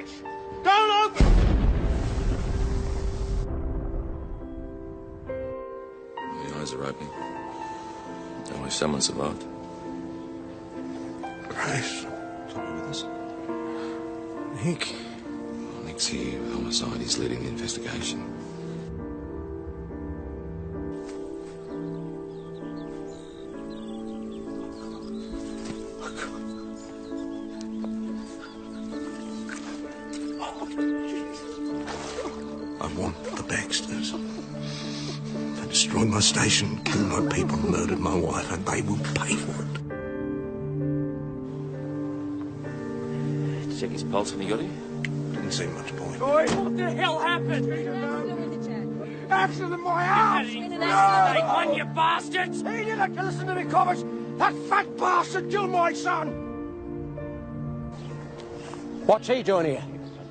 Grace! Don't open! The eyes are opening. Only someone survived. Grace. Tommy with us? Nick. Well, Nick's here with homicide. He's leading the investigation. I want the Baxters. They destroyed my station, killed my people, murdered my wife, and they will pay for it. Check his pulse when he got here. Didn't see much point. Boy, what the hell happened? Accident in my house! They won, you bastards! He didn't listen to me, Cobbers! That fat bastard killed my son! What's he doing here?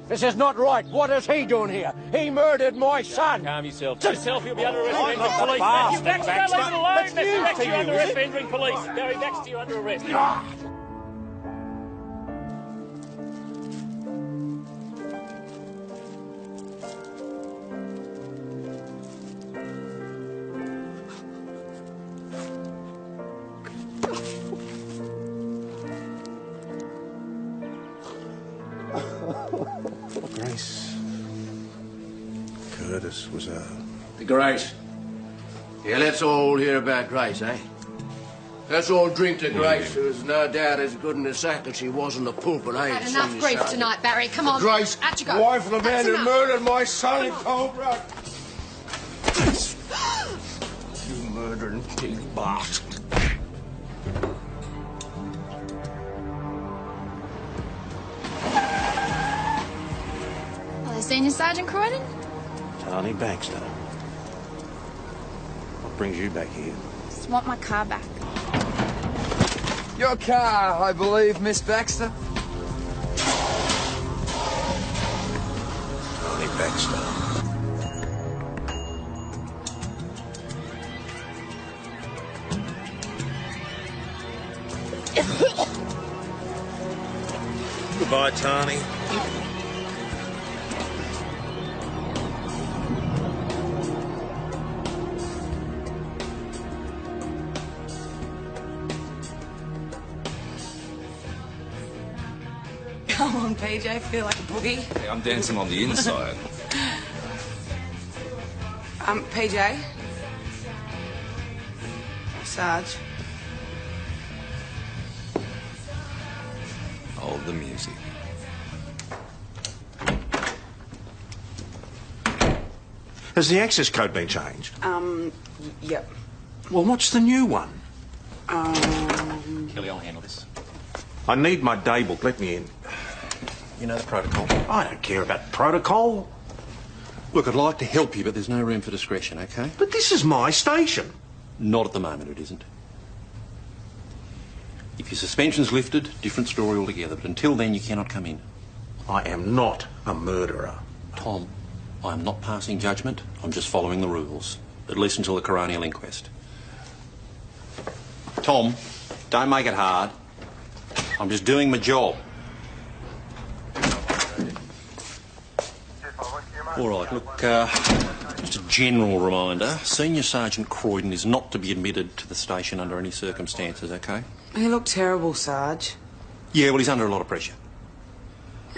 This is not right. What is he doing here? He murdered my son. Calm yourself. Yourself, you'll be under arrest for I'm entering not police. bastard, Matthew Baxter, Baxter. leave it alone. That's Matthew news Baxter, to you're you, under is arrest it? for entering police. Barry Baxter, you're under arrest. Grace. Curtis was a... Grace. Yeah, let's all hear about Grace, eh? Let's all drink to Grace, who's no doubt as good in the sack as she was in the pulpit, eh? Had enough Sonny grief Sargent. tonight, Barry. Come on. Grace, Out you go. wife of the man That's who enough. murdered my son in cold blood. You murdering pig bastard. Hello, Senior Sergeant Croydon. Tony Baxter. What brings you back here? Just want my car back. Your car, I believe, Miss Baxter. Tony Baxter. Goodbye, Tony. Come on, PJ, feel like a boogie. Hey, I'm dancing on the inside. PJ. Sarge. Hold the music. Has the access code been changed? Yep. Well, what's the new one? Kelly, I'll handle this. I need my day book. Let me in. You know the protocol. I don't care about protocol. Look, I'd like to help you, but there's no room for discretion, okay? But this is my station. Not at the moment, it isn't. If your suspension's lifted, different story altogether, but until then you cannot come in. I am not a murderer. Tom, I'm not passing judgment, I'm just following the rules. At least until the coronial inquest. Tom, don't make it hard. I'm just doing my job. All right, look, just a general reminder. Senior Sergeant Croydon is not to be admitted to the station under any circumstances, okay? He looked terrible, Sarge. Yeah, well, he's under a lot of pressure.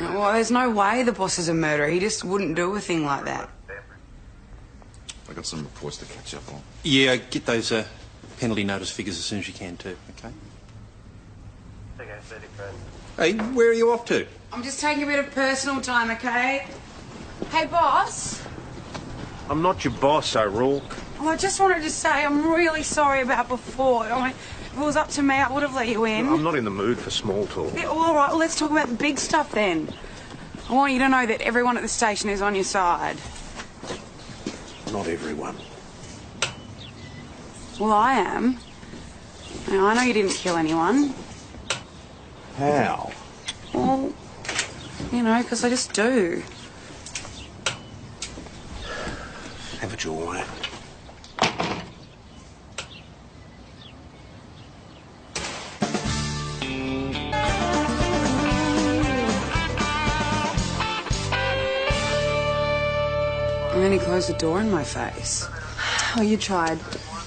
Well, there's no way the boss is a murderer. He just wouldn't do a thing like that. I got some reports to catch up on. Yeah, get those penalty notice figures as soon as you can too, okay? Hey, where are you off to? I'm just taking a bit of personal time, okay? Hey, boss. I'm not your boss, O'Rourke. Well, I just wanted to say I'm really sorry about before. I mean, if it was up to me, I would have let you in. I'm not in the mood for small talk. Yeah, all right, well, let's talk about the big stuff then. I want you to know that everyone at the station is on your side. Not everyone. Well, I am. Now, I know you didn't kill anyone. How? Well, you know, because I just do. Have it your way. then he closed the door in my face. Oh, you tried.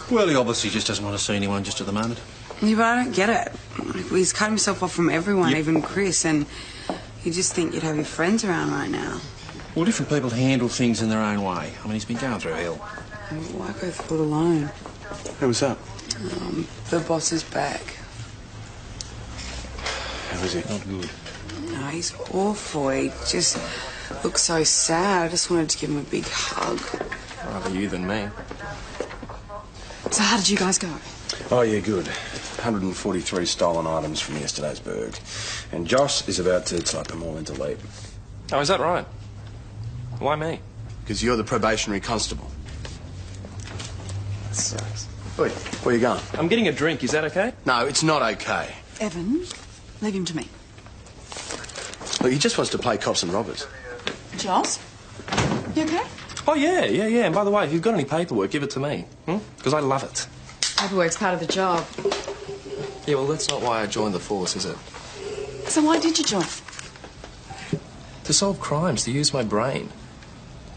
Well, he obviously just doesn't want to see anyone just at the moment. Yeah, but I don't get it. He's cut himself off from everyone, even Chris, and you just think you'd have your friends around right now. Well, different people handle things in their own way. I mean, he's been going through hell. Why go through it alone? Hey, what's up? The boss is back. How is it? Not good. No, he's awful. He just looks so sad. I just wanted to give him a big hug. Rather you than me. So how did you guys go? Oh, yeah, good. 143 stolen items from yesterday's burg. And Josh is about to type them all into Leap. Oh, is that right? Why me? Because you're the probationary constable. That sucks. Wait, where you going? I'm getting a drink. Is that okay? No, it's not okay. Evan, leave him to me. Look, he just wants to play cops and robbers. Joss? You okay? Oh, yeah. And by the way, if you've got any paperwork, give it to me. Because I love it. Paperwork's part of the job. Yeah, well, that's not why I joined the force, is it? So why did you join? To solve crimes, to use my brain.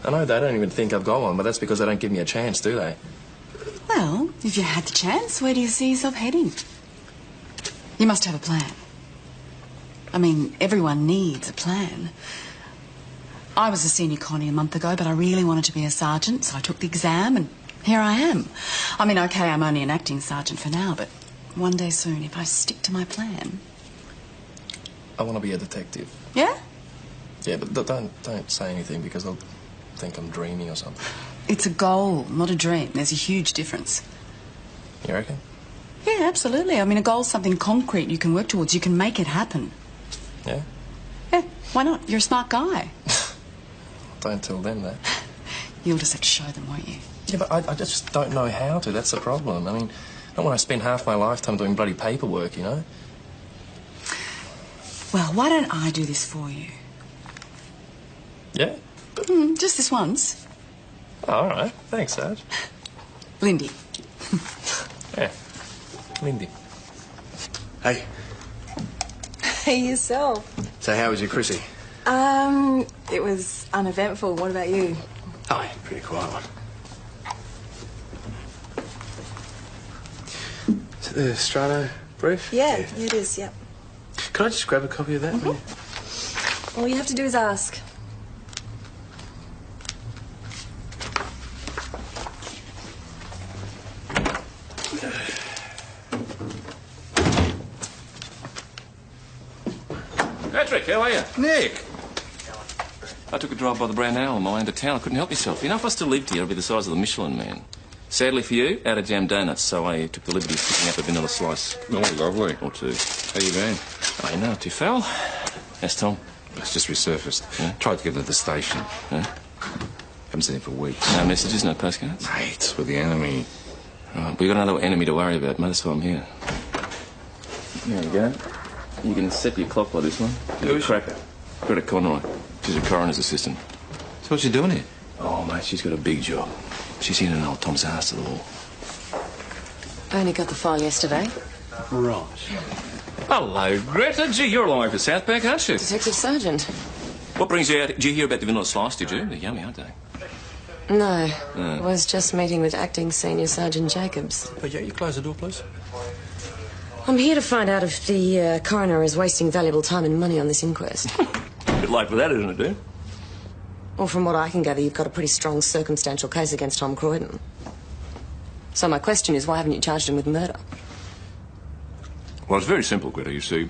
I know they don't even think I've got one, but that's because they don't give me a chance, do they? Well, if you had the chance, where do you see yourself heading? You must have a plan. I mean, everyone needs a plan. I was a senior connie a month ago, but I really wanted to be a sergeant, so I took the exam, and here I am. I mean, okay, I'm only an acting sergeant for now, but one day soon, if I stick to my plan... I want to be a detective. Yeah? Yeah, but don't say anything because they'll think I'm dreaming or something. It's a goal, not a dream. There's a huge difference. You reckon? Yeah, absolutely. I mean, a goal's something concrete you can work towards. You can make it happen. Yeah? Yeah, why not? You're a smart guy. Don't tell them that. You'll just have to show them, won't you? Yeah, but I just don't know how to. That's the problem. I mean, I don't want to spend half my lifetime doing bloody paperwork, you know? Well, why don't I do this for you? Yeah? Just this once. Oh, all right. Thanks, Sarge. Lindy. Yeah. Lindy. Hey, Hey, yourself. so how was your Chrissy? It was uneventful. What about you? Oh, yeah, pretty quiet one. Is it the Strato brief? Yeah, it is, yep. Could I just grab a copy of that? All you have to do is ask. Patrick, how are you? Nick! I took a drive by the Brown Owl on my way into town. I couldn't help myself. You know, if I still lived here, I'd be the size of the Michelin Man. Sadly for you, out of jam donuts, so I took the liberty of picking up a vanilla slice. Oh, lovely. Or two. How you been? Oh, you know, too foul. How's Tom? It's just resurfaced. Yeah? Tried to get to the station. Huh? Haven't seen him for weeks. No messages, no postcards? Mate, with the enemy. Right, we've got another enemy to worry about, mate. That's why I'm here. There you go. You can set your clock by this one. Who is she? Cracker. Greta Conroy. She's a coroner's assistant. So what's she doing here? Oh, mate, she's got a big job. She's in and old Tom's ass to the wall. I only got the file yesterday. Right. Hello, Greta. Gee, you're alive for Southpack, aren't you? Detective Sergeant. What brings you out? Did you hear about the vanilla slice, did you? They're yummy, aren't they? No, I was just meeting with Acting Senior Sergeant Jacobs. But yeah, you close the door, please. I'm here to find out if the coroner is wasting valuable time and money on this inquest. A bit late for that, isn't it, dude? Well, from what I can gather, you've got a pretty strong circumstantial case against Tom Croydon. So my question is, why haven't you charged him with murder? Well, it's very simple, Greta. You see,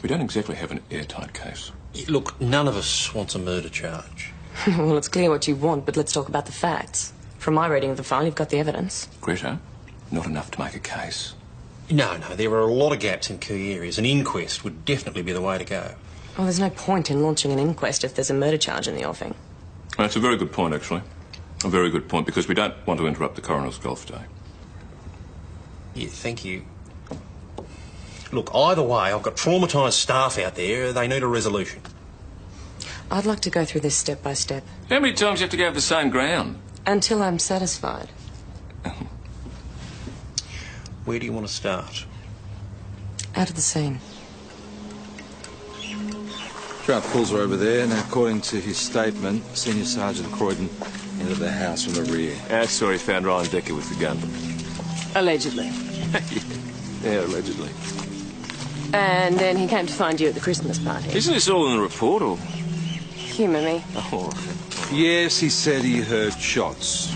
we don't exactly have an airtight case. Look, none of us wants a murder charge. Well, it's clear what you want, but let's talk about the facts. From my reading of the file, you've got the evidence. Greta, not enough to make a case. No, there are a lot of gaps in key areas. An inquest would definitely be the way to go. Well, there's no point in launching an inquest if there's a murder charge in the offing. That's a very good point, actually. A very good point, because we don't want to interrupt the coroner's golf day. Yeah, thank you. Look, either way, I've got traumatised staff out there. They need a resolution. I'd like to go through this step by step. How many times do you have to go over the same ground? Until I'm satisfied. Where do you want to start? Out of the scene. Trout pulls are over there, and according to his statement, Senior Sergeant Croydon Into the house from the rear. Our story found Ryan Decker with the gun. Allegedly. Yeah, allegedly. And then he came to find you at the Christmas party. Isn't this all in the report, or...? Humour me. Oh, Yes, he said he heard shots.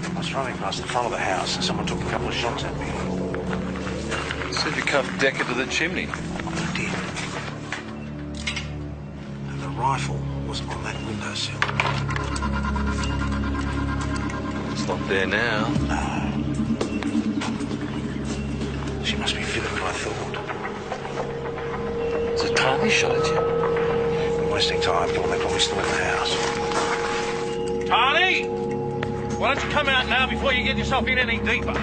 I was running past the front of the house and someone took a couple of shots at me. Said you cuffed Decker to the chimney. I did. And the rifle was on that windowsill. It's not there now. No. She must be fitter than I thought. Is it Tony shot at you? I'm wasting time, Bill. They're probably still in the house. Tony! Why don't you come out now before you get yourself in any deeper?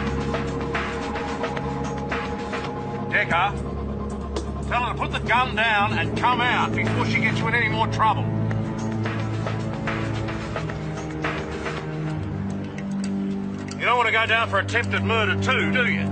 Decker, tell her to put the gun down and come out before she gets you in any more trouble. You don't want to go down for attempted murder too, do you?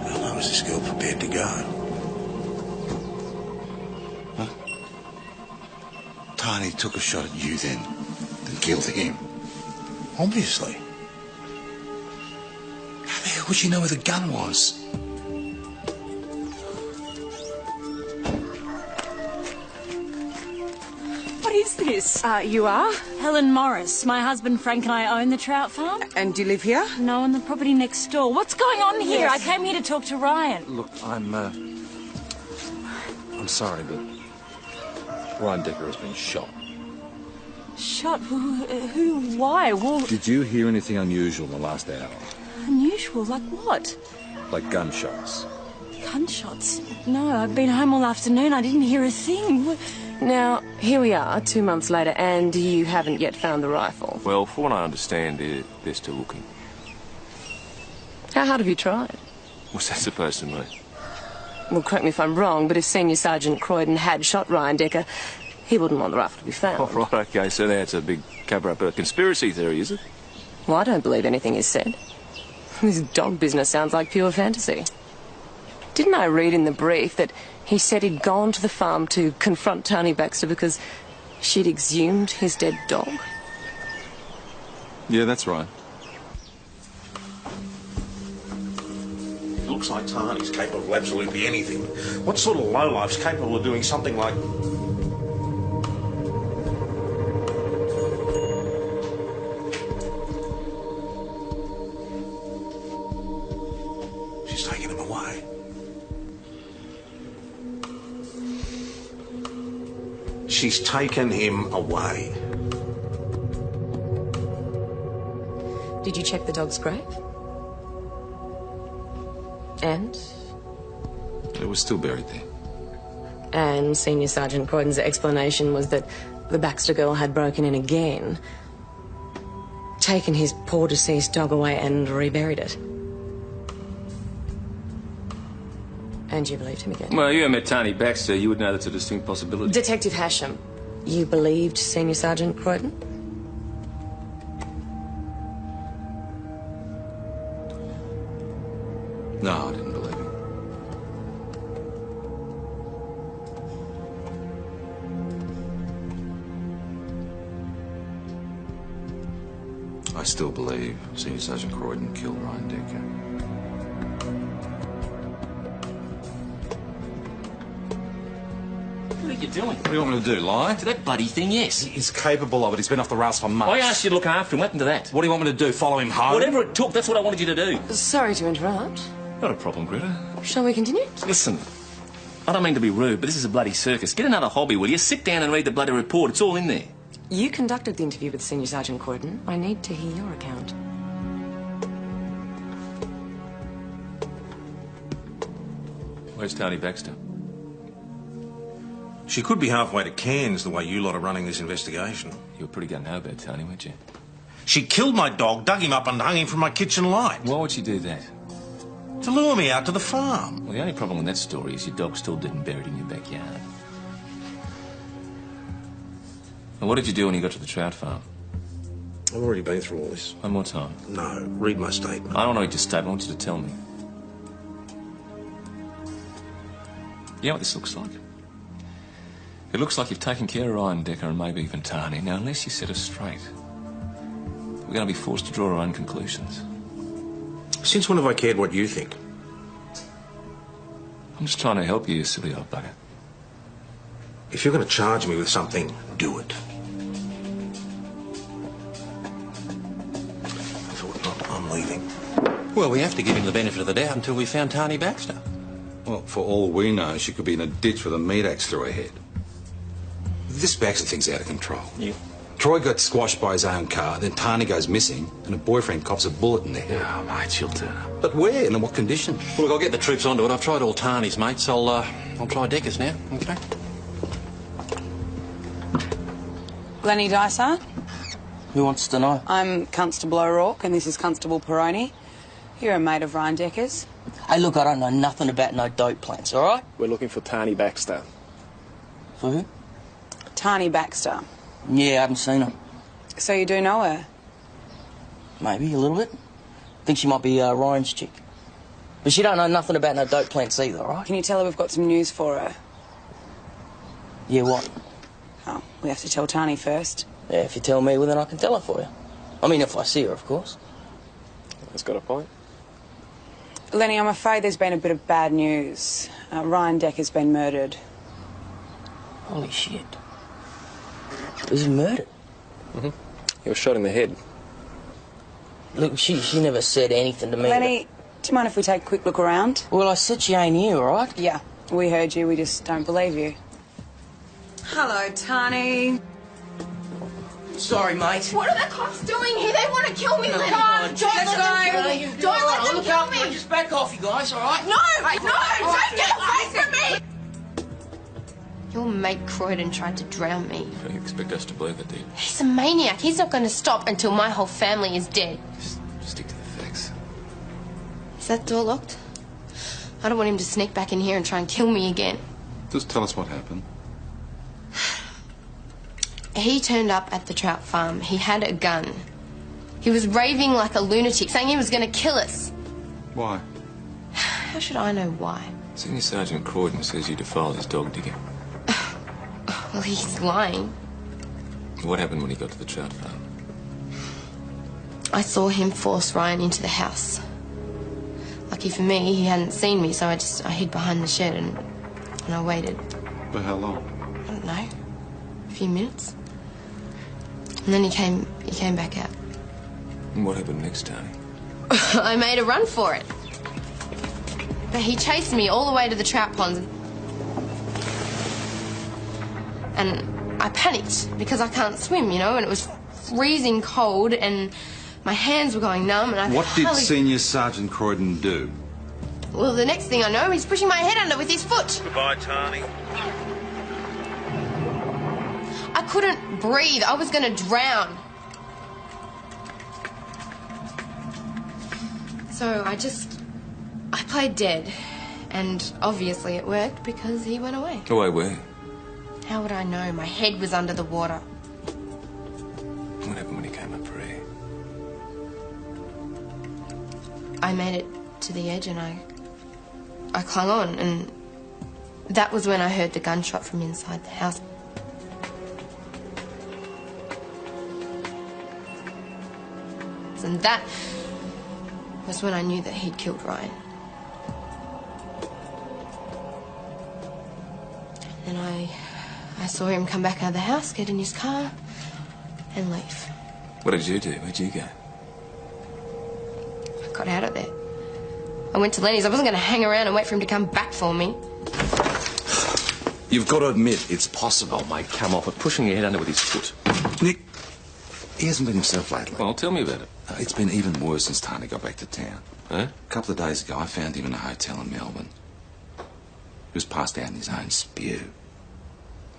How long is this girl prepared to go? Huh? Tiny took a shot at you then killed him. Obviously. How the hell would she know where the gun was? What is this? You are? Helen Morris. My husband Frank and I own the trout farm. And do you live here? No, on the property next door. What's going on here? Yes. I came here to talk to Ryan. Look, I'm sorry, but Ryan Decker has been shot. Shot? Who? Why? Well, Did you hear anything unusual in the last hour? unusual. Like what? Like gunshots? Gunshots? No, I've been home all afternoon. I didn't hear a thing. Now, here we are, 2 months later, and you haven't yet found the rifle. Well, from what I understand, they're still looking. How hard have you tried? What's that supposed to mean? Well, correct me if I'm wrong, but if Senior Sergeant Croydon had shot Ryan Decker, he wouldn't want the rifle to be found. Oh, right, OK, so that's a big cover-up, a conspiracy theory, is it? Well, I don't believe anything is said. This dog business sounds like pure fantasy. Didn't I read in the brief that he said he'd gone to the farm to confront Tony Baxter because she'd exhumed his dead dog? Yeah, that's right. It looks like Tani's capable of absolutely anything. What sort of lowlife's capable of doing something like... She's taking him away. She's taken him away. Did you check the dog's grave? And? It was still buried there. And Senior Sergeant Croydon's explanation was that the Baxter girl had broken in again, taken his poor deceased dog away and reburied it. And you believed him again? Well, you met Tony Baxter. You would know that's a distinct possibility. Detective Hasham, you believed Senior Sergeant Croydon? No, I didn't believe him. I still believe Senior Sergeant Croydon killed Ryan Decker. What are you doing? What do you want me to do, lie? To that bloody thing, yes. He's capable of it. He's been off the rails for months. I asked you to look after him. What happened to that? What do you want me to do, follow him home? Whatever it took, that's what I wanted you to do. Sorry to interrupt. Not a problem, Greta. Shall we continue? Listen, I don't mean to be rude, but this is a bloody circus. Get another hobby, will you? Sit down and read the bloody report. It's all in there. You conducted the interview with Senior Sergeant Croydon. I need to hear your account. Where's Tony Baxter? She could be halfway to Cairns the way you lot are running this investigation. You were pretty gung-ho about Tony, weren't you? She killed my dog, dug him up and hung him from my kitchen light. Why would she do that? To lure me out to the farm. Well, the only problem with that story is your dog's still dead and buried in your backyard. And what did you do when you got to the trout farm? I've already been through all this. One more time. No, read my statement. I don't want to read your statement. I want you to tell me. You know what this looks like? It looks like you've taken care of Ryan Decker and maybe even Tani. Now, unless you set us straight, we're going to be forced to draw our own conclusions. Since when have I cared what you think? I'm just trying to help you, you silly old bugger. If you're going to charge me with something, do it. I thought not. I'm leaving. Well, we have to give him the benefit of the doubt until we found Tani Baxter. Well, for all we know, she could be in a ditch with a meat axe through her head. This Baxter thing's out of control. Yeah. Troy got squashed by his own car, then Tani goes missing, and her boyfriend cops a bullet in the head. Oh, mate, she'll turn up. But where and in what condition? Well, look, I'll get the troops onto it. I've tried all Tani's mates. I'll try Decker's now, okay? Lenny Dysart. Who wants to know? I'm Constable O'Rourke, and this is Constable Peroni. You're a mate of Ryan Decker's. Hey, look, I don't know nothing about no dope plants, all right? We're looking for Tani Baxter. For who? Tani Baxter. Yeah, I haven't seen her. So you do know her? Maybe, a little bit. Think she might be Ryan's chick. But she don't know nothing about no dope plants either, all right? Can you tell her we've got some news for her? Yeah, what? Oh, we have to tell Tani first. Yeah, if you tell me, well, then I can tell her for you. I mean, if I see her, of course. That's got a point. Lenny, I'm afraid there's been a bit of bad news. Ryan Decker's been murdered. Holy shit. Was he murdered? Mm-hmm. He was shot in the head. Look, she never said anything to me. Lenny, do you mind if we take a quick look around? Well, I said she ain't here, all right? Yeah, we heard you. We just don't believe you. Hello, Tani. Sorry, mate. What are the cops doing here? They want to kill me, Lenny. Let's Don't let them kill me. Look, just back off, you guys, all right? No, don't get away from me. Your mate Croydon tried to drown me. You expect us to believe it, do you? He's a maniac. He's not going to stop until my whole family is dead. Just stick to the facts. Is that door locked? I don't want him to sneak back in here and try and kill me again. Just tell us what happened. He turned up at the trout farm. He had a gun. He was raving like a lunatic, saying he was going to kill us. Why? How should I know why? Senior Sergeant Croydon says you defiled his dog digger. Well, he's lying. What happened when he got to the trout farm? I saw him force Ryan into the house. Lucky for me, he hadn't seen me, so I hid behind the shed and I waited. For how long? I don't know. A few minutes. And then he came back out. And what happened next, Tani? I made a run for it. But he chased me all the way to the trout ponds. And I panicked because I can't swim, you know, and it was freezing cold and my hands were going numb and I What did Senior Sergeant Croydon do? Well, the next thing I know, he's pushing my head under with his foot. Goodbye, Tani. I couldn't breathe. I was going to drown. So I played dead. And obviously it worked because he went away. Away where? How would I know? My head was under the water. What happened when he came up for air? I made it to the edge and I clung on, and that was when I heard the gunshot from inside the house. And that was when I knew that he'd killed Ryan. And I saw him come back out of the house, get in his car, and leave. What did you do? Where'd you go? I got out of there. I went to Lenny's. I wasn't going to hang around and wait for him to come back for me. You've got to admit, it's possible. Oh, mate, come off it. Pushing your head under with his foot. Nick, he hasn't been himself lately. Well, tell me about it. It's been even worse since Tani got back to town. Huh? A couple of days ago, I found him in a hotel in Melbourne. He was passed out in his own spew.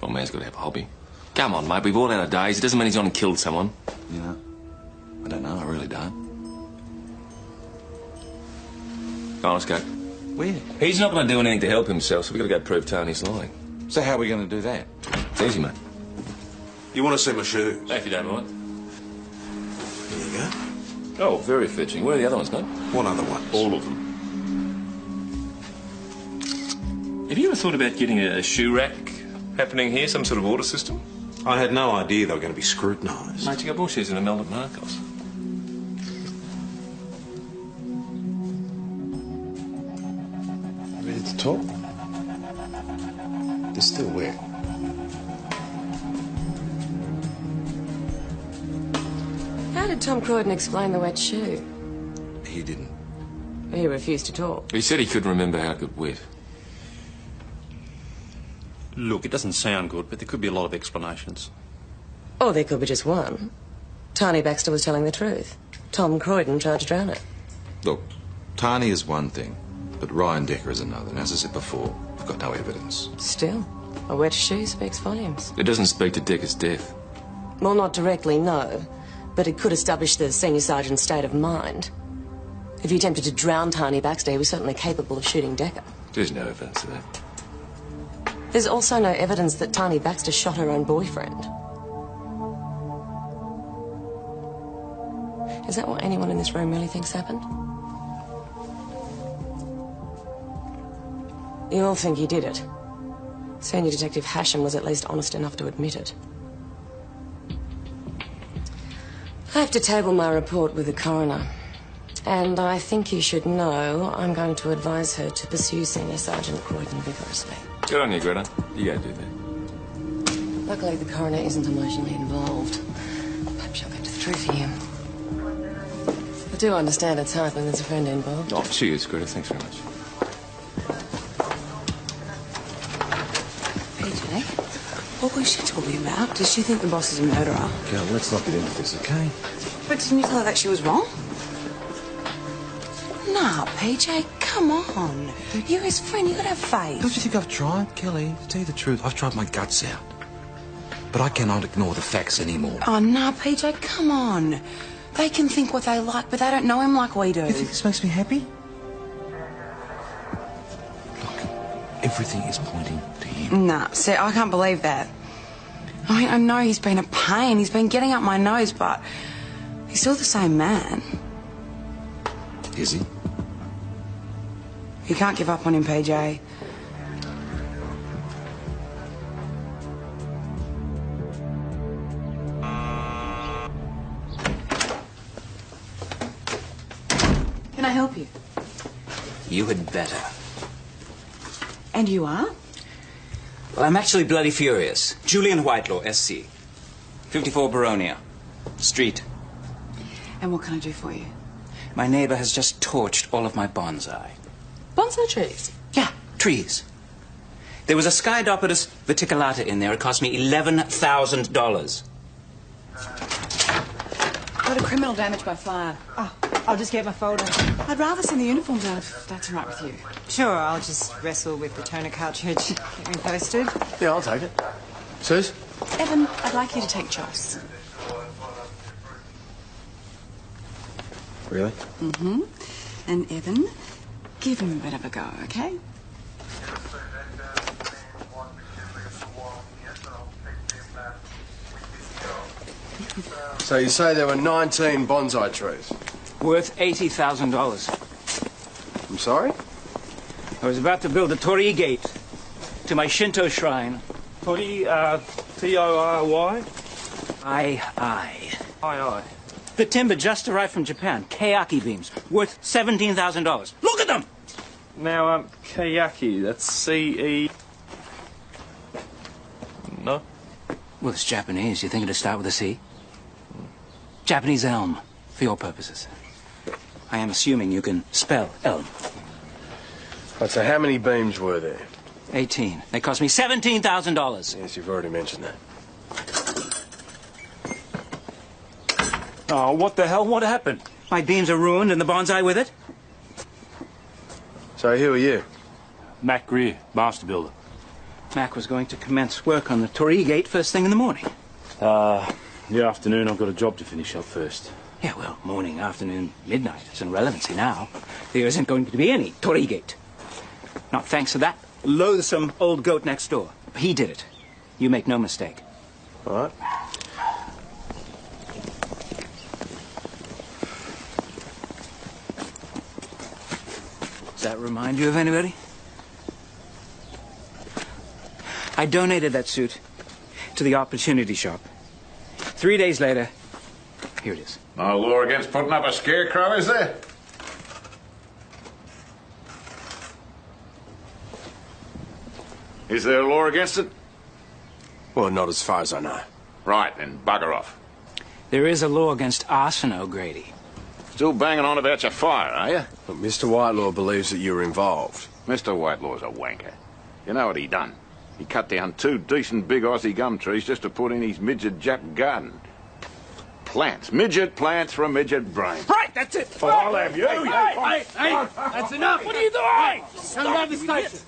Well, man's got to have a hobby. Come on, mate, we've all had our days. It doesn't mean he's gone and killed someone. You know, I don't know, I really don't. Go on, let's go. Where? He's not going to do anything to help himself, so we've got to go prove Tony's lying. So how are we going to do that? It's easy, mate. You want to see my shoes? If you don't mind. Here you go. Oh, very fetching. Where are the other ones, mate? What other ones? All of them. Have you ever thought about getting a shoe rack happening here, some sort of order system? I had no idea they were going to be scrutinised. Mate, you got more shoes than Imelda Marcos. Ready to talk? They're still wet. How did Tom Croydon explain the wet shoe? He didn't. He refused to talk. He said he couldn't remember how it got wet. Look, it doesn't sound good, but there could be a lot of explanations. Or there could be just one. Tani Baxter was telling the truth. Tom Croydon tried to drown it. Look, Tani is one thing, but Ryan Decker is another. And as I said before, we've got no evidence. Still, a wet shoe speaks volumes. It doesn't speak to Decker's death. Well, not directly, no. But it could establish the senior sergeant's state of mind. If he attempted to drown Tani Baxter, he was certainly capable of shooting Decker. There's no evidence of that. There's also no evidence that Tani Baxter shot her own boyfriend. Is that what anyone in this room really thinks happened? You all think he did it. Senior Detective Hashem was at least honest enough to admit it. I have to table my report with the coroner. And I think you should know I'm going to advise her to pursue Senior Sergeant Croydon vigorously. Good on you, Greta. You go do that. Luckily, the coroner isn't emotionally involved. Perhaps she'll get to the truth here. I do understand it's hard when there's a friend involved. Oh, cheers, Greta. Thanks very much. PJ, what was she talking about? Does she think the boss is a murderer? Girl, let's not get into this, okay? But didn't you tell her that she was wrong? Nah, PJ, come on. You're his friend, you gotta have faith. Don't you think I've tried, Kelly? To tell you the truth, I've tried my guts out. But I cannot ignore the facts anymore. Oh, nah, PJ, come on. They can think what they like, but they don't know him like we do. You think this makes me happy? Look, everything is pointing to him. Nah, see, I can't believe that. I mean, I know he's been a pain, he's been getting up my nose, but he's still the same man. Is he? You can't give up on him, PJ. Can I help you? You had better. And you are? Well, I'm actually bloody furious. Julian Whitelaw, SC. 54 Baronia. Street. And what can I do for you? My neighbour has just torched all of my bonsai. Bonsai trees? Yeah, trees. There was a Skydopolis verticulata in there. It cost me $11,000. Got a criminal damage by fire. Oh, I'll just get my folder. I'd rather send the uniforms out if that's all right with you. Sure, I'll just wrestle with the toner cartridge. Get me posted. Yeah, I'll take it. Sus? Evan, I'd like you to take Joss. Really? Mm-hmm. And Evan, give him a bit of a go, okay? So you say there were 19 bonsai trees? Worth $80,000. I'm sorry? I was about to build a torii gate to my Shinto shrine. Torii, T-O-R-Y? Aye. The timber just arrived from Japan. Keyaki beams, worth $17,000. Look at them! Now, Keyaki, that's C-E... No? Well, it's Japanese. You think it'd start with a C? Japanese elm, for your purposes. I am assuming you can spell elm. Right, so how many beams were there? 18. They cost me $17,000. Yes, you've already mentioned that. Oh, what the hell? What happened? My beams are ruined and the bonsai with it. So who are you? Mac Greer, master builder. Mac was going to commence work on the torii gate first thing in the morning. The afternoon, I've got a job to finish up first. Yeah, well, morning, afternoon, midnight. It's an irrelevancy now. There isn't going to be any torii gate. Not thanks to that loathsome old goat next door. He did it. You make no mistake. All right. Does that remind you of anybody? I donated that suit to the Opportunity Shop. 3 days later, here it is. No law against putting up a scarecrow, is there? Is there a law against it? Well, not as far as I know. Right, then bugger off. There is a law against arson, O'Grady. Still banging on about your fire, are you? Look, Mr. Whitelaw believes that you were involved. Mr. Whitelaw's a wanker. You know what he done? He cut down 2 decent big Aussie gum trees just to put in his midget Jap garden. Plants. Midget plants for a midget brain. Right, that's it. Oh, I'll have you. Hey, that's enough. What are you doing? Come down to the station.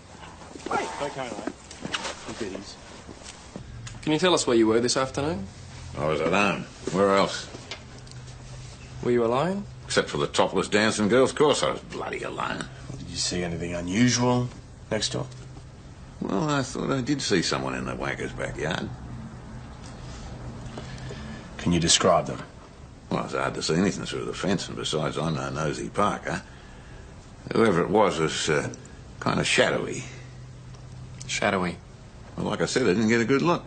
Okay, mate. Can you tell us where you were this afternoon? I was at home. Where else? Were you alone? Except for the topless dancing girls. Of course I was bloody alone. Did you see anything unusual next door? Well, I thought I did see someone in the wanker's backyard. Can you describe them? Well, it's hard to see anything through the fence, and besides, I'm no nosy Parker. Whoever it was kind of shadowy. Shadowy? Well, like I said, I didn't get a good look.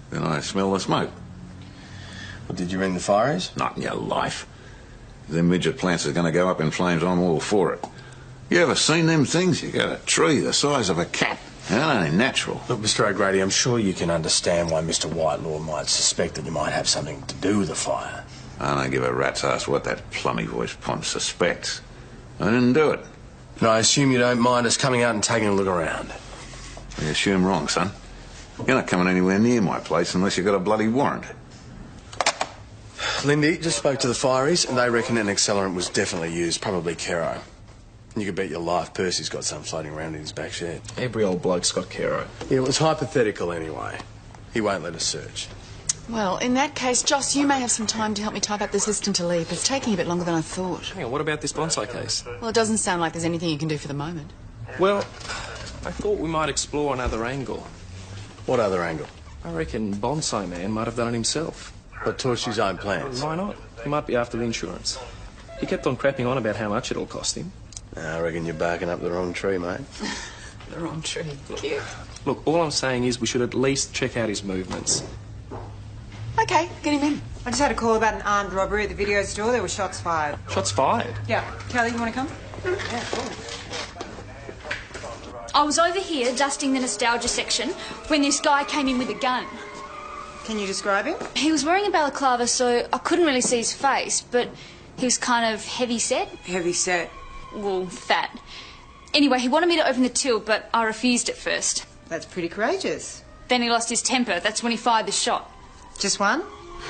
Then I smell the smoke. Well, did you ring the fireys? Not in your life. If them midget plants are going to go up in flames, I'm all for it. You ever seen them things? You got a tree the size of a cat. That ain't natural. Look, Mr. O'Grady, I'm sure you can understand why Mr. Whitelaw might suspect that you might have something to do with the fire. I don't give a rat's ass what that plummy-voiced pond suspects. I didn't do it. And I assume you don't mind us coming out and taking a look around. You assume wrong, son. You're not coming anywhere near my place unless you've got a bloody warrant. Lindy just spoke to the fireys, and they reckon an accelerant was definitely used, probably Kero. You could bet your life Percy's got some floating around in his back shed. Every old bloke's got Kero. Yeah, it was hypothetical anyway. He won't let us search. Well, in that case, Joss, you may have some time to help me type up this list and to leave. It's taking a bit longer than I thought. Hang on, what about this bonsai case? Well, it doesn't sound like there's anything you can do for the moment. Well, I thought we might explore another angle. What other angle? I reckon Bonsai Man might have done it himself. But torched his own plans? Why not? He might be after the insurance. He kept on crapping on about how much it'll cost him. I reckon you're barking up the wrong tree, mate. The wrong tree. Cute. Look, all I'm saying is we should at least check out his movements. Okay, get him in. I just had a call about an armed robbery at the video store. There were shots fired. Shots fired? Yeah. Kelly, you want to come? Yeah, cool. I was over here dusting the nostalgia section when this guy came in with a gun. Can you describe him? He was wearing a balaclava, so I couldn't really see his face, but he was kind of heavy set. Heavy set? Well, fat. Anyway, he wanted me to open the till, but I refused at first. That's pretty courageous. Then he lost his temper. That's when he fired the shot. Just one?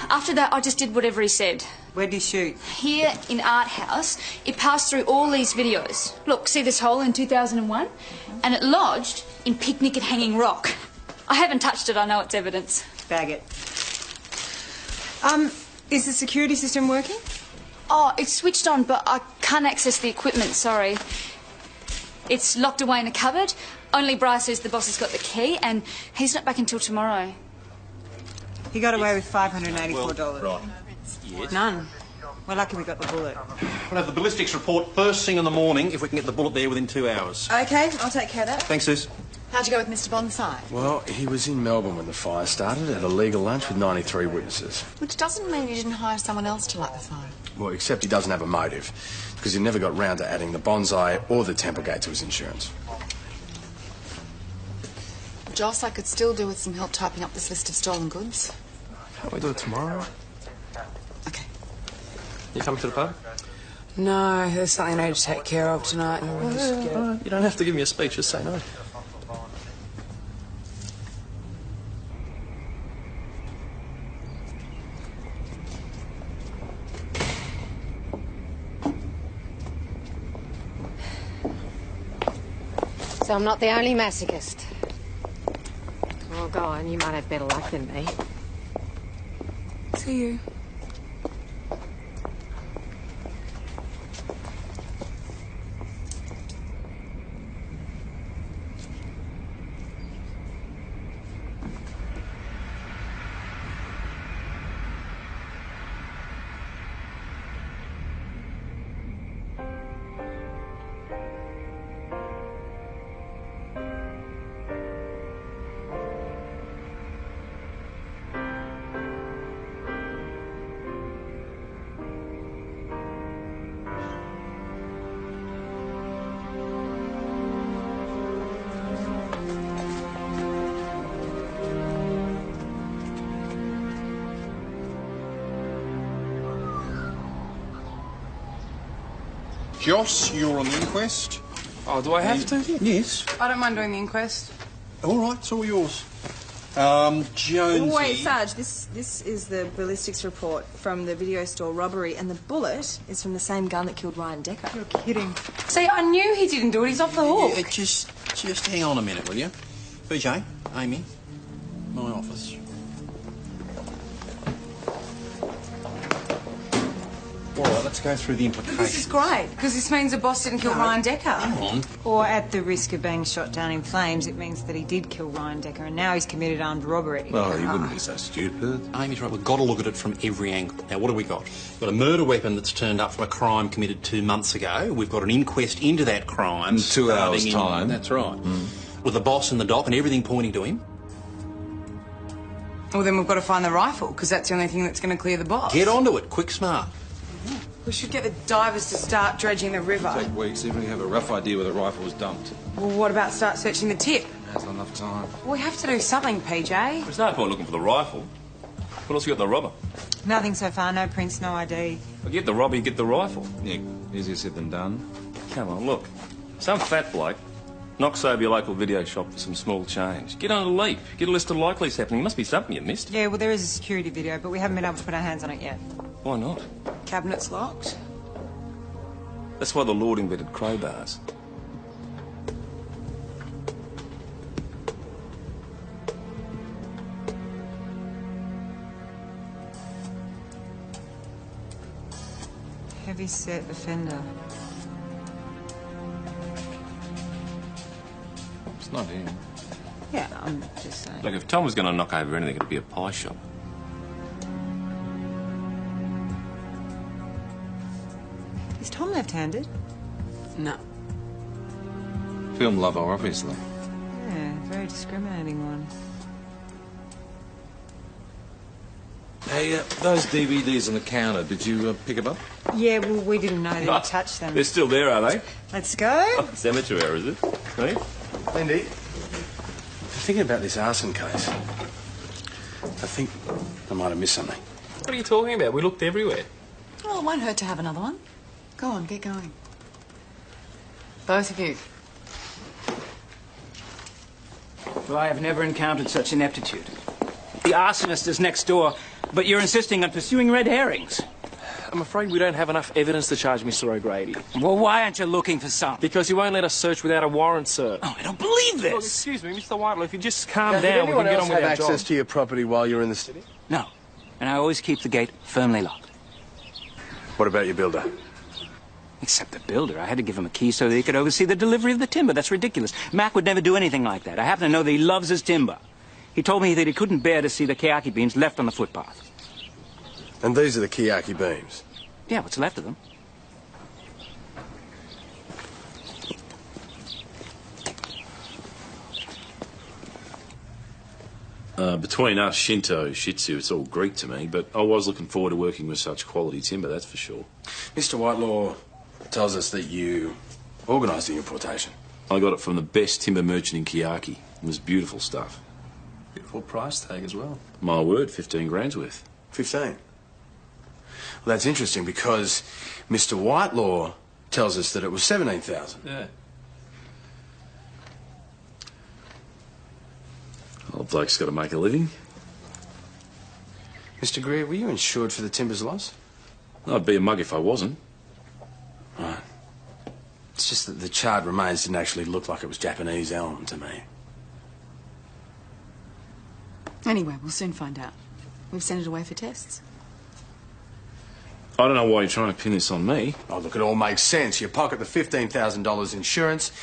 After that, I just did whatever he said. Where'd he shoot? Here in Art House. It passed through all these videos. Look, see this hole in 2001? And it lodged in Picnic at Hanging Rock. I haven't touched it. I know it's evidence. Bag it. Is the security system working? Oh, it's switched on, but I can't access the equipment, sorry. It's locked away in a cupboard. Only Bryce says the boss has got the key, and he's not back until tomorrow. He got away with $584. Right. Yes. None. We're lucky we got the bullet. We'll have the ballistics report first thing in the morning if we can get the bullet there within 2 hours. Okay, I'll take care of that. Thanks, Sis. How'd you go with Mr. Bonsai? Well, he was in Melbourne when the fire started at a legal lunch with 93 witnesses. Which doesn't mean you didn't hire someone else to light the fire. Well, except he doesn't have a motive, because he never got round to adding the bonsai or the Templegate to his insurance. Joss, I could still do with some help typing up this list of stolen goods. Can't we do it tomorrow? Okay. You coming to the pub? No, there's something I need to take care of tonight. You don't have to give me a speech, just say no. So I'm not the only masochist. Well, go on, you might have better luck than me. See you. Joss, you're on the inquest. Oh, do I have to? Yes. I don't mind doing the inquest. All right, it's all yours. Jonesy. Wait, Sarge, this is the ballistics report from the video store robbery, and the bullet is from the same gun that killed Ryan Decker. You're kidding. See, I knew he didn't do it. He's off the hook. Yeah, just hang on a minute, will you? BJ, Amy, my office. All right, let's go through the implications. This is great, because this means the boss didn't kill Ryan Decker. Hang on. Or at the risk of being shot down in flames, it means that he did kill Ryan Decker, and now he's committed armed robbery. Oh, you wouldn't be so stupid. Amy's right, we've got to look at it from every angle. Now, what have we got? We've got a murder weapon that's turned up from a crime committed 2 months ago. We've got an inquest into that crime. In 2 hours' starting time. That's right. With the boss in the dock and everything pointing to him. Well, then we've got to find the rifle, because that's the only thing that's going to clear the boss. Get onto it, quick, smart. We should get the divers to start dredging the river. Take weeks, even if you have a rough idea where the rifle was dumped. Well, what about start searching the tip? There's not enough time. We have to do something, PJ. There's no point looking for the rifle. What else you got in the robber? Nothing so far, no prints, no ID. Well, get the robber, you get the rifle. Yeah, easier said than done. Come on, look. Some fat bloke knocks over your local video shop for some small change. Get on a leap. Get a list of likelies happening. Must be something you missed. Yeah, well, there is a security video, but we haven't been able to put our hands on it yet. Why not? Cabinet's locked. That's why the Lord invented crowbars. Heavy set offender. It's not him. Yeah, I'm just saying. Look, if Tom was going to knock over anything, it'd be a pie shop. Is Tom left-handed? No. Film lover, obviously. Yeah, very discriminating one. Hey, those DVDs on the counter, did you pick them up? Yeah, well, we didn't know that you touched them. They're still there, are they? Let's go. It's amateur hour, is it? Hey? Lindy, I'm thinking about this arson case. I think I might have missed something. What are you talking about? We looked everywhere. Well, it won't hurt to have another one. Go on, get going. Both of you. Well, I have never encountered such ineptitude. The arsonist is next door, but you're insisting on pursuing red herrings. I'm afraid we don't have enough evidence to charge Mr. O'Grady. Well, why aren't you looking for some? Because he won't let us search without a warrant, sir. Oh, I don't believe this. Look, excuse me, Mr. Whitelaw, if you just calm Now, down, did we anyone can get else on with have our job. access to your property while you're in the city? No. And I always keep the gate firmly locked. What about your builder? Except the builder. I had to give him a key so that he could oversee the delivery of the timber. That's ridiculous. Mac would never do anything like that. I happen to know that he loves his timber. He told me that he couldn't bear to see the keyaki beams left on the footpath. And these are the keyaki beams? Yeah, what's left of them. Between us, Shinto, Shih Tzu, it's all Greek to me, but I was looking forward to working with such quality timber, that's for sure. Mr. Whitelaw tells us that you organised the importation. I got it from the best timber merchant in Kiyaki. It was beautiful stuff. Beautiful price tag as well. My word, 15 grand's worth. 15? Well, that's interesting because Mr. Whitelaw tells us that it was 17,000. Yeah. Old bloke's got to make a living. Mr. Greer, were you insured for the timber's loss? I'd be a mug if I wasn't. Right. It's just that the charred remains didn't actually look like it was Japanese elm to me. Anyway, we'll soon find out. We've sent it away for tests. I don't know why you're trying to pin this on me. Oh, look, it all makes sense. You pocket the $15,000 insurance,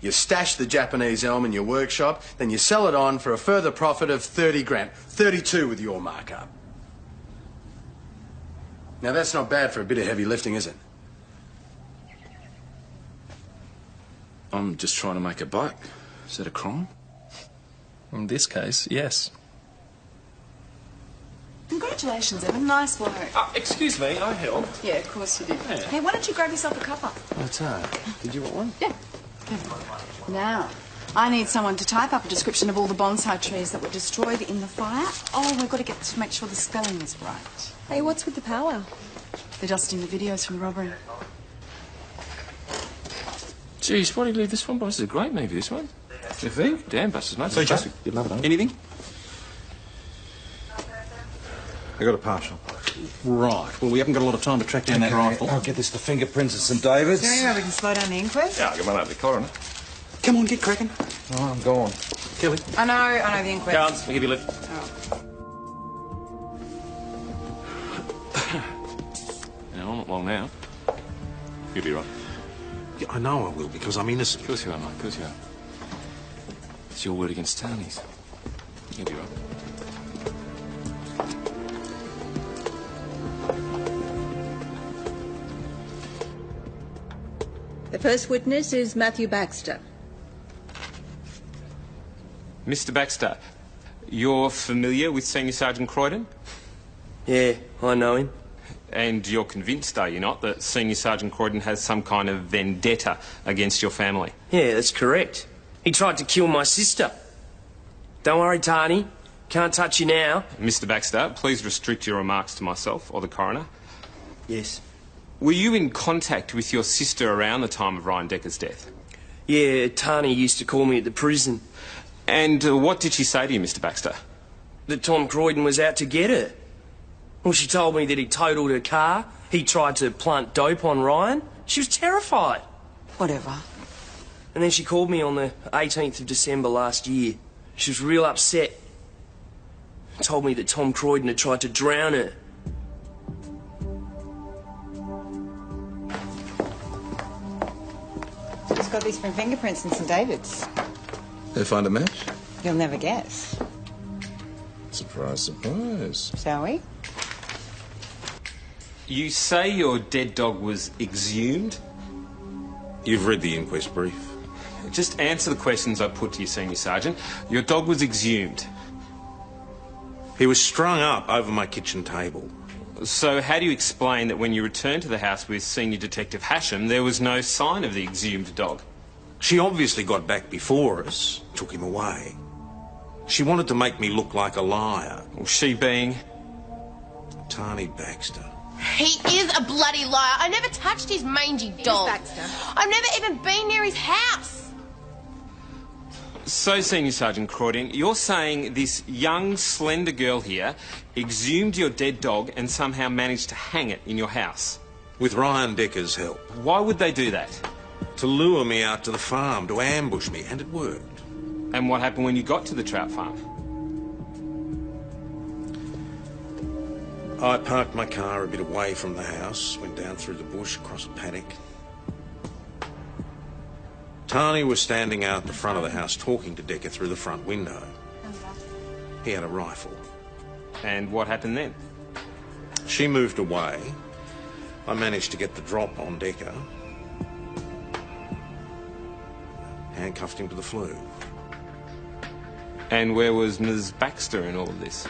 you stash the Japanese elm in your workshop, then you sell it on for a further profit of 30 grand. 32 with your markup. Now, that's not bad for a bit of heavy lifting, is it? I'm just trying to make a buck. Is that a crime? In this case, yes. Congratulations, Evan. Nice work. Excuse me, I helped. Yeah, of course you did. Yeah. Hey, why don't you grab yourself a cuppa? What's that? Did you want one? Yeah. Now, I need someone to type up a description of all the bonsai trees that were destroyed in the fire. Oh, we've got to get to make sure the spelling is right. Hey, what's with the power? They're dusting the videos from the robbery. Geez, why did you leave this one? This is a great movie, this one. You think? Damn, Buster's mate. Fantastic. You'd love it, anything? I got a partial. Right. Well, we haven't got a lot of time to track down that rifle. I'll get this to fingerprints at St David's. Is there any way we can slow down the inquest? Yeah, I'll get one over the coroner. Come on, get cracking. Oh, I'm gone. Kelly. I know the inquest. Cards, I'll give you a lift. Now, I'm not long now. You'll be right. Yeah, I know I will, because I'm innocent. Of course you are, mate. Of course you are. It's your word against Tony's. You'll be right. The first witness is Matthew Baxter. Mr. Baxter, you're familiar with Senior Sergeant Croydon? Yeah, I know him. And you're convinced, are you not, that Senior Sergeant Croydon has some kind of vendetta against your family? Yeah, that's correct. He tried to kill my sister. Don't worry, Tani. Can't touch you now. Mr. Baxter, please restrict your remarks to myself or the coroner. Yes. Were you in contact with your sister around the time of Ryan Decker's death? Yeah, Tani used to call me at the prison. And what did she say to you, Mr. Baxter? That Tom Croydon was out to get her. Well, she told me that he totaled her car. He tried to plant dope on Ryan. She was terrified. Whatever. And then she called me on the 18th of December last year. She was real upset. Told me that Tom Croydon had tried to drown her. Just got these from fingerprints in St David's. They find a match? You'll never guess. Surprise, surprise. Shall we? You say your dead dog was exhumed? You've read the inquest brief. Just answer the questions I put to you, Senior Sergeant. Your dog was exhumed. He was strung up over my kitchen table. So how do you explain that when you returned to the house with Senior Detective Hasham, there was no sign of the exhumed dog? She obviously got back before us, took him away. She wanted to make me look like a liar. She being? Tani Baxter. He is a bloody liar. I never touched his mangy dog. I've never even been near his house. So, Senior Sergeant Croydon, you're saying this young, slender girl here exhumed your dead dog and somehow managed to hang it in your house? With Ryan Decker's help. Why would they do that? To lure me out to the farm, to ambush me, and it worked. And what happened when you got to the trout farm? I parked my car a bit away from the house, went down through the bush, across a paddock. Tani was standing out the front of the house talking to Decker through the front window. He had a rifle. And what happened then? She moved away. I managed to get the drop on Decker. Handcuffed him to the flue. And where was Ms. Baxter in all of this?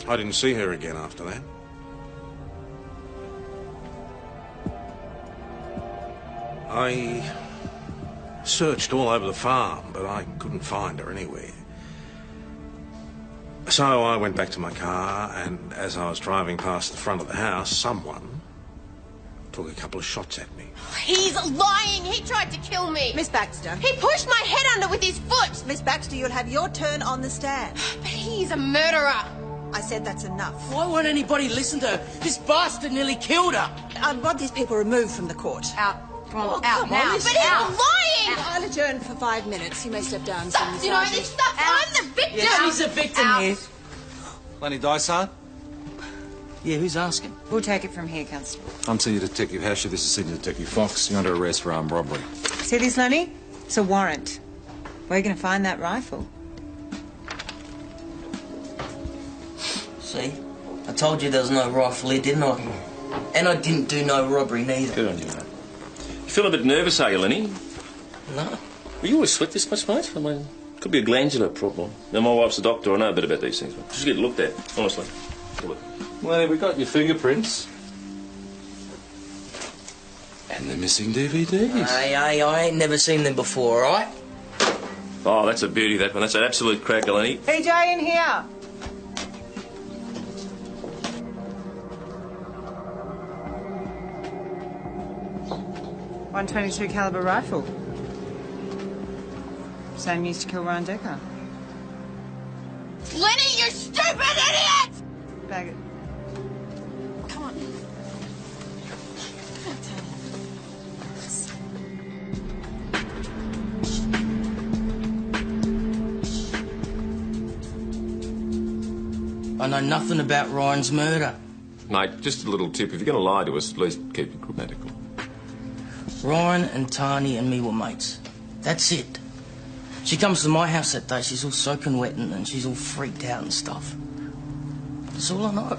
I didn't see her again after that. I searched all over the farm, but I couldn't find her anywhere. So I went back to my car, and as I was driving past the front of the house, someone took a couple of shots at me. He's lying. He tried to kill me. Miss Baxter. He pushed my head under with his foot. Miss Baxter, you'll have your turn on the stand. But he's a murderer. I said that's enough. Why won't anybody listen to her? This bastard nearly killed her. I want these people removed from the court. Out. Come on, Oh, out come now. on, But he's lying. I'll adjourn for 5 minutes. You may step down. Stop denying this stuff. I'm the victim. Yeah, she's a victim here. Lenny Dysart? Yeah, who's asking? We'll take it from here, Constable. I'm Senior Detective Hasher. This is Senior Detective Fox. You're under arrest for armed robbery. See this, Lenny? It's a warrant. Where are you going to find that rifle? See? I told you there was no rifle here, didn't I? And I didn't do no robbery neither. Good on you, mate. You feel a bit nervous, are you, Lenny? No. Well, you always sweat this much, mate. I mean, could be a glandular problem. Now, my wife's a doctor. I know a bit about these things, mate. Just get looked at, honestly. Look. Well, we got your fingerprints. And the missing DVDs. Hey, I ain't never seen them before, all right? Oh, that's a beauty, that one. That's an absolute cracker, Lenny. PJ, in here. .122 caliber rifle. Same used to kill Ryan Decker. Lenny, you stupid idiot! Bag it. Come on. I know nothing about Ryan's murder. Mate, just a little tip. If you're going to lie to us, at least keep it grammatical. Ryan and Tani and me were mates. That's it. She comes to my house that day, she's all soaking wet and she's all freaked out and stuff. That's all I know.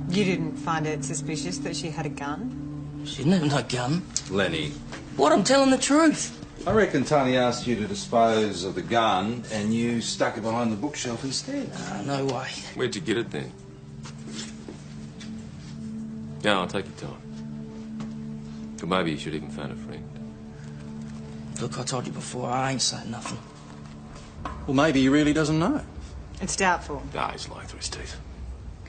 You didn't find it suspicious that she had a gun? She didn't have no gun. Lenny. What? I'm telling the truth. I reckon Tony asked you to dispose of the gun and you stuck it behind the bookshelf instead. No way. Where'd you get it then? Yeah, I'll take your time. Or maybe you should even phone a friend. Look, I told you before, I ain't saying nothing. Well, maybe he really doesn't know. It's doubtful. Nah, he's lying through his teeth.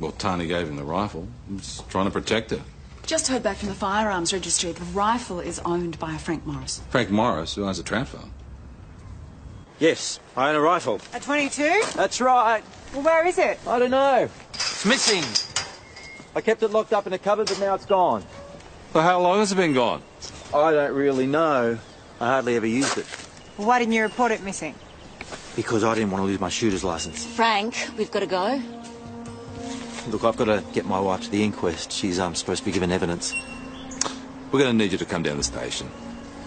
Well, Tony gave him the rifle. He was trying to protect her. Just heard back from the firearms registry. The rifle is owned by a Frank Morris. Frank Morris, who owns a trout farm. Yes, I own a rifle. A .22? That's right. Well, where is it? I don't know. It's missing. I kept it locked up in a cupboard, but now it's gone. Well, how long has it been gone? I don't really know. I hardly ever used it. Well, why didn't you report it missing? Because I didn't want to lose my shooter's license. Frank, we've got to go. Look, I've got to get my wife to the inquest. She's supposed to be giving evidence. We're going to need you to come down the station.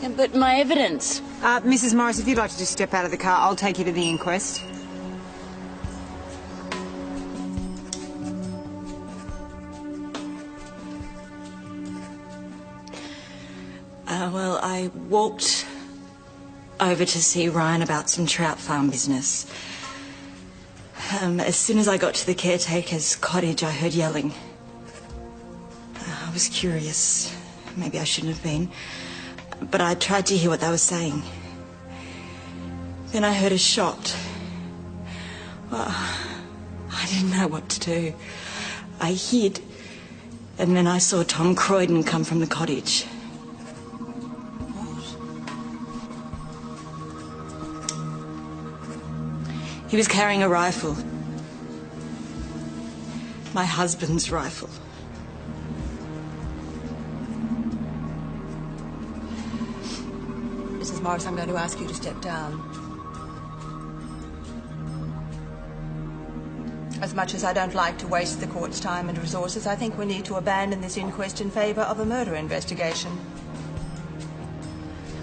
Yeah, but my evidence. Mrs. Morris, if you'd like to just step out of the car, I'll take you to the inquest. Well, I walked over to see Ryan about some trout farm business. As soon as I got to the caretaker's cottage, I heard yelling. I was curious. Maybe I shouldn't have been. But I tried to hear what they were saying. Then I heard a shot. Well, I didn't know what to do. I hid. And then I saw Tom Croydon come from the cottage. He was carrying a rifle. My husband's rifle. Mrs. Morris, I'm going to ask you to step down. As much as I don't like to waste the court's time and resources, I think we need to abandon this inquest in favour of a murder investigation.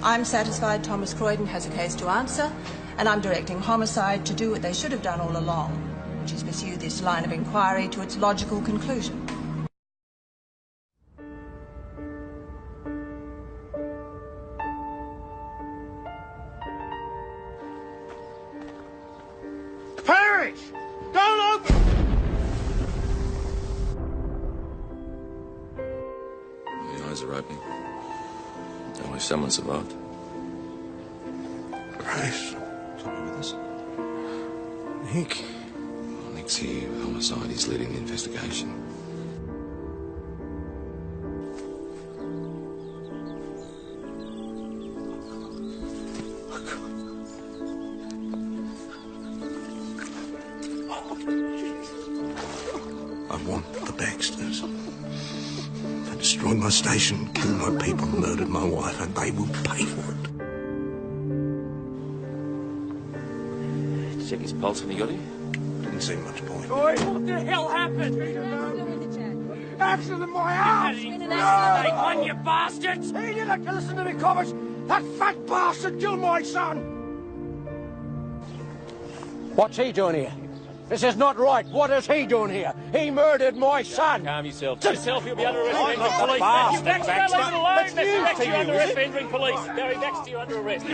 I'm satisfied Thomas Croydon has a case to answer, and I'm directing Homicide to do what they should have done all along, which is pursue this line of inquiry to its logical conclusion. Parents! Don't open! The eyes are opening. Only someone survived. Grace. With us? Nick. Nick's here. Homicide. He's leading the investigation. I want the Baxters. They destroyed my station, killed my people, murdered my wife, and they will pay for it. Check his pulse when he got here. Didn't see much point. Oi, what the hell happened? Accident in my house! Accident, one, you bastards! He didn't listen to me, Cobbers! That fat bastard killed my son! What's he doing here? This is not right. What is he doing here? He murdered my son! Calm yourself. Yourself, you'll be under arrest for entering police. Matthew Baxter, leave it alone. Matthew Baxter, you're under arrest for entering police. Barry Baxter, you're under arrest.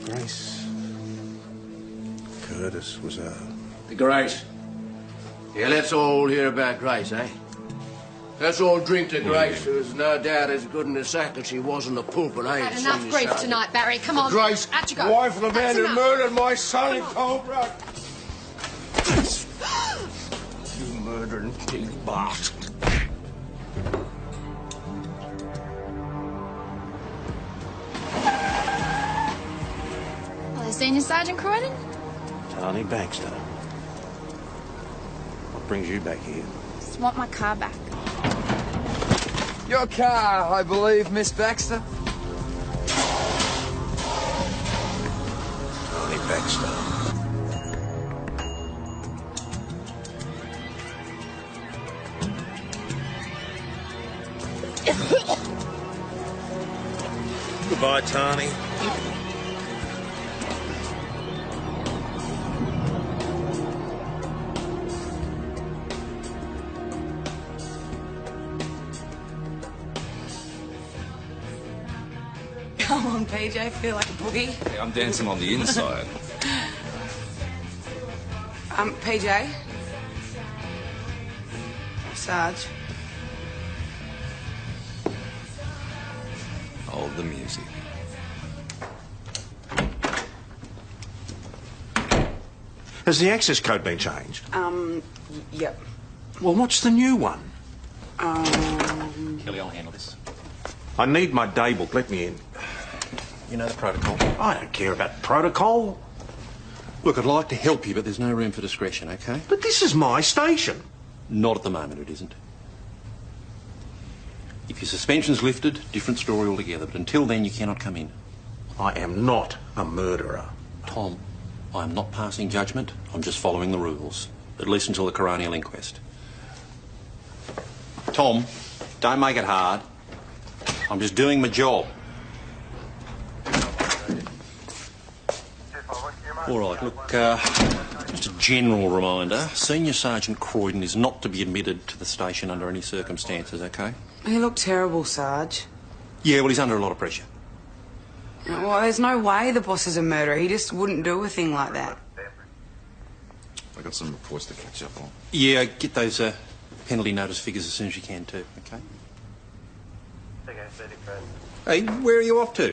Grace. Curtis was Grace. Yeah, let's all hear about Grace, eh? Let's all drink to Grace, who's no doubt as good in the sack as she was in the pulpit, eh? Had enough grief Sergeant? tonight, Barry. Come on. Grace, Out you go. wife of the man That's who enough. murdered my son in cold blood. You murdering pig bastard. Hello, Senior Sergeant Croydon. Tony Baxter. What brings you back here? Just want my car back. Your car, I believe, Miss Baxter. Tony Baxter. Goodbye, Tony. Come on, PJ, feel like a boogie. Hey, I'm dancing on the inside. PJ. Sarge. Hold the music. Has the access code been changed? Yep. Well, what's the new one? Kelly, I'll handle this. I need my day book. Let me in. You know the protocol. I don't care about protocol. Look, I'd like to help you, but there's no room for discretion, okay? But this is my station. Not at the moment, it isn't. If your suspension's lifted, different story altogether, but until then you cannot come in. I am not a murderer. Tom, I am not passing judgment. I'm just following the rules. At least until the coronial inquest. Tom, don't make it hard. I'm just doing my job. All right, look, just a general reminder. Senior Sergeant Croydon is not to be admitted to the station under any circumstances, okay? He looked terrible, Sarge. Yeah, well, he's under a lot of pressure. Well, there's no way the boss is a murderer. He just wouldn't do a thing like that. I got some reports to catch up on. Yeah, get those penalty notice figures as soon as you can too, okay? Hey, where are you off to?